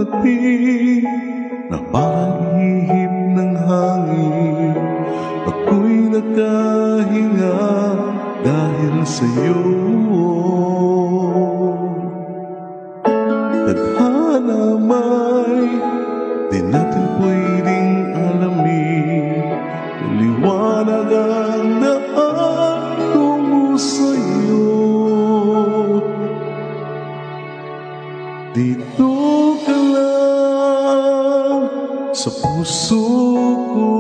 dumating na parang ihip ng hangin. Ako'y nakahinga dahil sa'yo. Tadhana may di natin pwedeng alamin. Liwanag ang daan tungo sa'yo. Dito ka lang sa puso ko,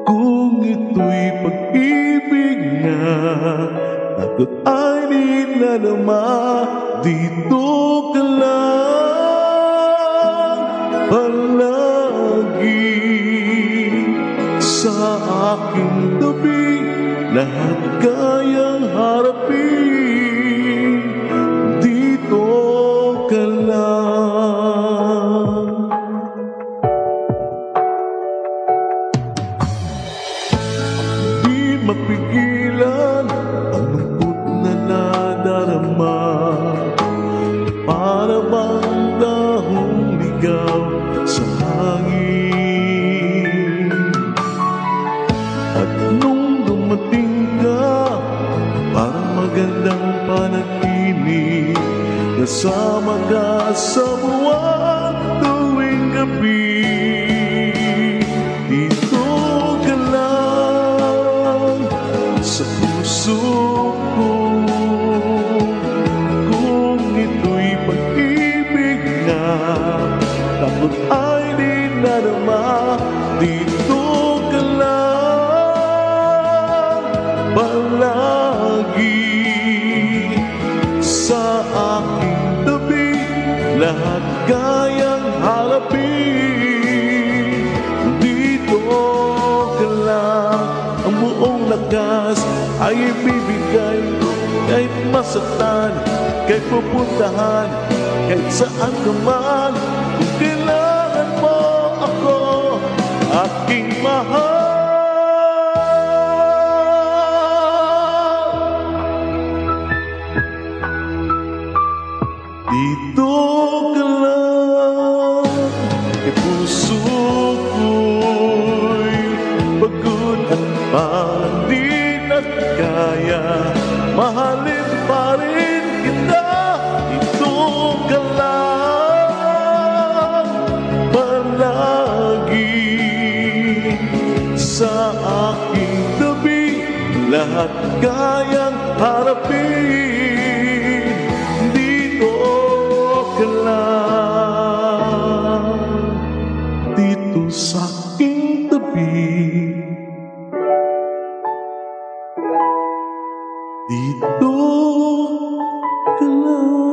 kung ito'y pag-ibig na ako't ay nilalama. Dito ka lang palagi sa aking tabi, lahat kayang harapin. Dito ka lang. Di mapigilan ang lungkot na nadarama, para bang dahong ligaw sa hangin. At nung dumating ka, parang magandang panaginip, kasama ka sa buwan tuwing gabi. Dito ka lang sa puso ko, kung ito'y pag-ibig na takot ay di nadarama. Dito ka lang palagi sa aking tabi, lahat kayang harapin. Dito ka lang, ang buong lakas ay ibibigay, kahit masaktan, kahit pupuntahan, kahit saan ka man. Kung kailangan mo ako, aking mahal. Dito ka lang, e puso ko'y pagod at parang di na kaya, mahalin pa rin kita. Dito ka lang palagi sa aking tabi, lahat kayang harapin. Dito ka lang, dito sa aking tabi. Dito ka lang.